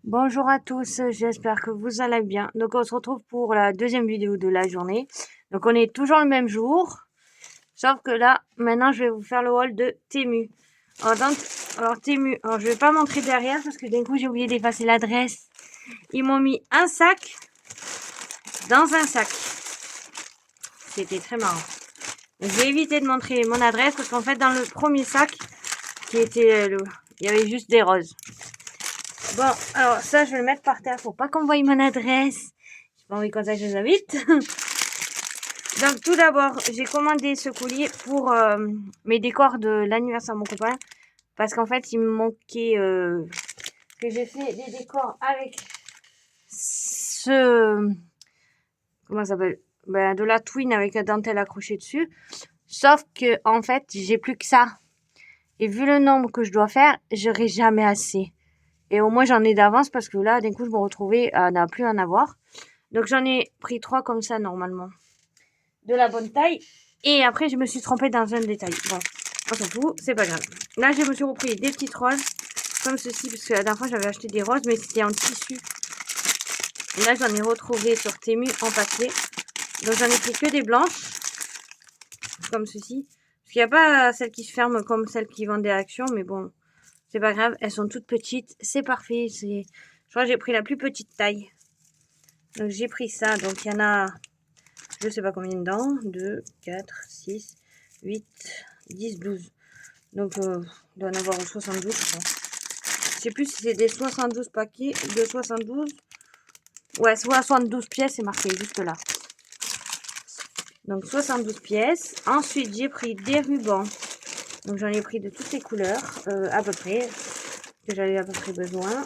Bonjour à tous, j'espère que vous allez bien. Donc on se retrouve pour la deuxième vidéo de la journée. Donc on est toujours le même jour, sauf que là, maintenant je vais vous faire le haul de Temu. Alors Temu, alors je vais pas montrer derrière parce que d'un coup j'ai oublié d'effacer l'adresse. Ils m'ont mis un sac dans un sac. C'était très marrant. Donc, je vais éviter de montrer mon adresse parce qu'en fait dans le premier sac, il y avait juste des roses. Bon, alors ça, je vais le mettre par terre pour pas qu'on voie mon adresse. J'ai pas envie comme ça que je les invite. Donc, tout d'abord, j'ai commandé ce colis pour mes décors de l'anniversaire de mon copain. Parce qu'en fait, il me manquait que j'ai fait des décors avec ce... Comment ça s'appelle? Ben, de la twin avec la dentelle accrochée dessus. Sauf que, en fait, j'ai plus que ça. Et vu le nombre que je dois faire, j'aurai jamais assez. Et au moins, j'en ai d'avance parce que là, d'un coup, je me retrouvais à ne plus en avoir. Donc, j'en ai pris 3 comme ça, normalement. De la bonne taille. Et après, je me suis trompée dans un détail. Bon, on s'en fout, c'est pas grave. Là, je me suis repris des petites roses. Comme ceci, parce que la dernière fois, j'avais acheté des roses, mais c'était en tissu. Et là, j'en ai retrouvé sur Temu en papier. Donc, j'en ai pris que des blanches. Comme ceci. Parce qu'il n'y a pas celles qui se ferment comme celles qui vendent des Actions, mais bon... C'est pas grave, elles sont toutes petites, c'est parfait. Je crois que j'ai pris la plus petite taille. Donc j'ai pris ça, donc il y en a, je sais pas combien dedans, 2, 4, 6, 8, 10, 12. Donc il doit en avoir 72, je crois. Je sais plus si c'est des 72 paquets, de 72. Ouais, 72 pièces, c'est marqué juste là. Donc 72 pièces. Ensuite, j'ai pris des rubans. Donc j'en ai pris de toutes les couleurs, à peu près, que j'avais à peu près besoin.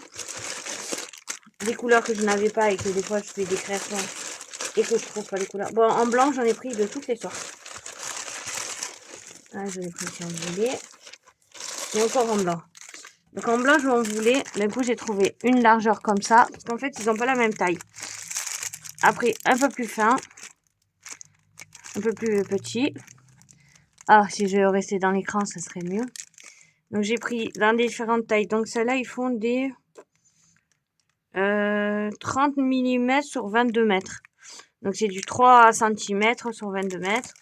Des couleurs que je n'avais pas et que des fois je fais des créations et que je trouve pas les couleurs. Bon, en blanc, j'en ai pris de toutes les sortes. Ah, j'en ai pris si on voulait. Et encore en blanc. Donc en blanc, je m'en voulais. D'un coup, j'ai trouvé une largeur comme ça. Parce qu'en fait, ils n'ont pas la même taille. Après, un peu plus fin. Un peu plus petit. Ah, si je restais dans l'écran, ça serait mieux. Donc j'ai pris dans différentes tailles. Donc celles-là, ils font des 30 mm sur 22 mètres. Donc c'est du 3 cm sur 22 mètres.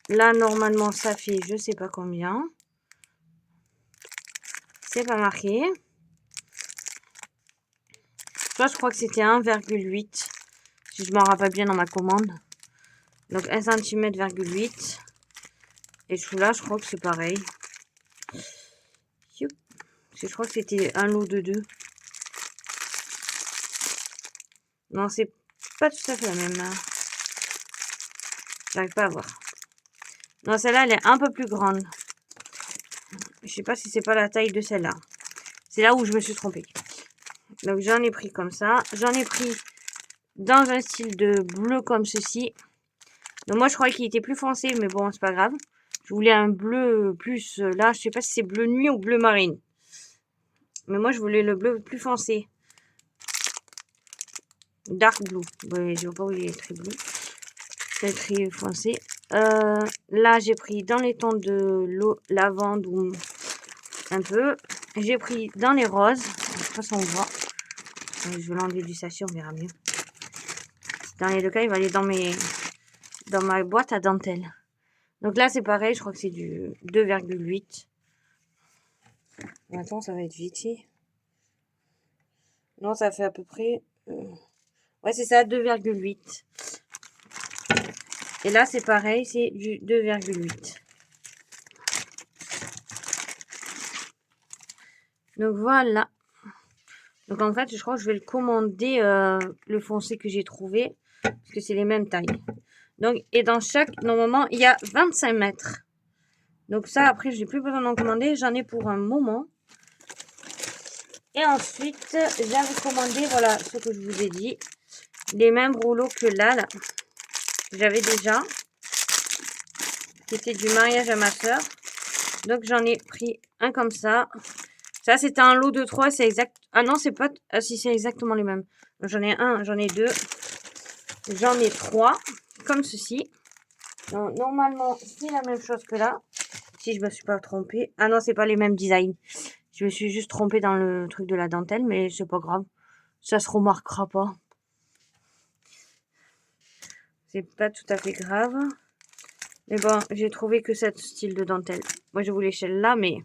Là, normalement, ça fait je sais pas combien. C'est pas marqué. Toi, je crois que c'était 1,8. Si je m'en rappelle bien dans ma commande. Donc 1 cm,8. Et celui-là, je crois que c'est pareil. Je crois que c'était un lot de 2. Non, c'est pas tout à fait la même. J'arrive pas à voir. Non, celle-là, elle est un peu plus grande. Je sais pas si c'est pas la taille de celle-là. C'est là où je me suis trompée. Donc j'en ai pris comme ça. J'en ai pris dans un style de bleu comme ceci. Donc moi je croyais qu'il était plus foncé, mais bon, c'est pas grave. Je voulais un bleu plus... Là, je sais pas si c'est bleu nuit ou bleu marine. Mais moi je voulais le bleu plus foncé. Dark blue. Ouais, je vois pas où il est très bleu. C'est très foncé. Là, j'ai pris dans les tons de lavande ou un peu. J'ai pris dans les roses. De toute façon, on voit. Je vais l'enlever du sachet, on verra mieux. Dans les deux cas, il va aller dans ma boîte à dentelle. Donc là, c'est pareil, je crois que c'est du 2,8. Attends, ça va être vite. Non, ça fait à peu près... Ouais, c'est ça, 2,8. Et là, c'est pareil, c'est du 2,8. Donc voilà. Donc en fait, je crois que je vais le commander, le foncé que j'ai trouvé. Parce que c'est les mêmes tailles. Donc, et dans chaque, normalement, il y a 25 mètres. Donc ça, après, j'ai plus besoin d'en commander. J'en ai pour un moment. Et ensuite, j'avais commandé, voilà, ce que je vous ai dit. Les mêmes rouleaux que là. J'avais déjà. C'était du mariage à ma soeur. Donc, j'en ai pris un comme ça. Ça, c'était un lot de 3. C'est exact. Ah non, c'est pas... Ah si, c'est exactement les mêmes. J'en ai un, j'en ai deux. J'en ai 3. Comme ceci. Donc, normalement, c'est la même chose que là. Si je me suis pas trompée. Ah non, c'est pas les mêmes designs. Je me suis juste trompée dans le truc de la dentelle, mais c'est pas grave. Ça se remarquera pas. C'est pas tout à fait grave. Mais bon, j'ai trouvé que cette style de dentelle. Moi, je voulais celle-là, mais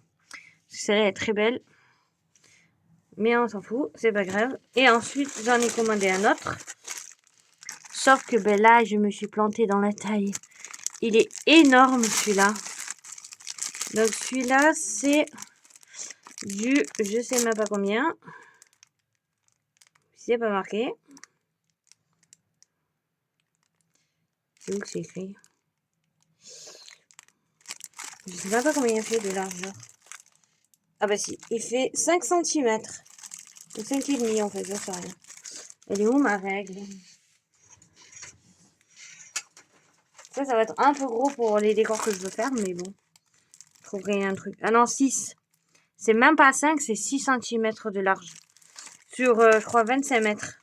celle-là est très belle. Mais on s'en fout, c'est pas grave. Et ensuite, j'en ai commandé un autre. Sauf que ben là, je me suis plantée dans la taille. Il est énorme, celui-là. Donc, celui-là, c'est du... Je sais même pas combien. C'est pas marqué. C'est où que c'est écrit? Je sais même pas combien il fait de largeur. Ah bah si, il fait 5 cm. Ou 5,5 en fait, je sais rien. Elle est où ma règle? Ça va être un peu gros pour les décors que je veux faire, mais bon. Je trouverai un truc. Ah non, 6. C'est même pas 5, c'est 6 cm de large. Sur, je crois, 25 mètres.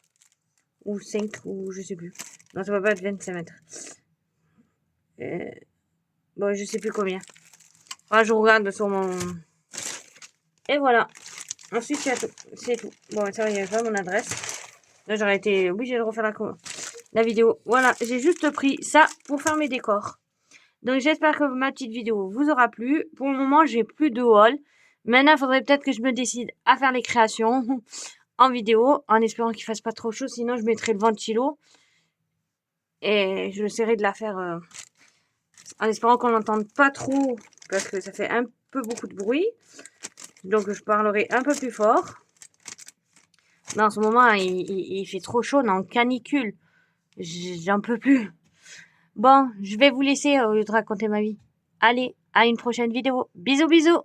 Ou 5, ou je sais plus. Non, ça va pas être 25 mètres. Bon, je sais plus combien. Ah, je regarde sur mon... Et voilà. Ensuite, c'est tout. Bon, ça, il n'y avait pas mon adresse. Là, j'aurais été obligée de refaire la vidéo. Voilà, j'ai juste pris ça pour faire mes décors. Donc, j'espère que ma petite vidéo vous aura plu. Pour le moment, j'ai plus de haul. Maintenant, il faudrait peut-être que je me décide à faire les créations en vidéo, en espérant qu'il fasse pas trop chaud. Sinon, je mettrai le ventilo. Et je essaierai de la faire en espérant qu'on n'entende pas trop, parce que ça fait un peu beaucoup de bruit. Donc, je parlerai un peu plus fort. Mais en ce moment, il fait trop chaud, on est en canicule. J'en peux plus. Bon, je vais vous laisser au lieu de raconter ma vie. Allez, à une prochaine vidéo. Bisous, bisous!